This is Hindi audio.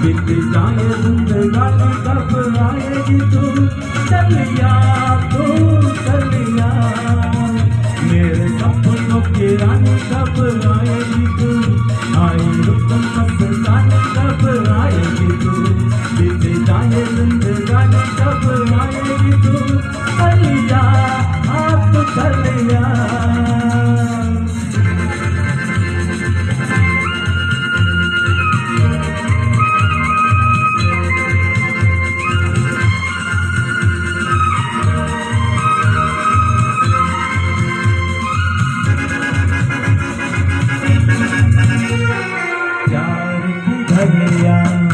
बीत जाए जिंदगानी कब आएगी तू चलिया तू चलिया मेरे सपनों की रानी कब आएगी तू आई रुकन मस्तानी कब आएगी तू बीत जाए जिंदगानी कब आएगी तू चलिया आप चलिया धनिया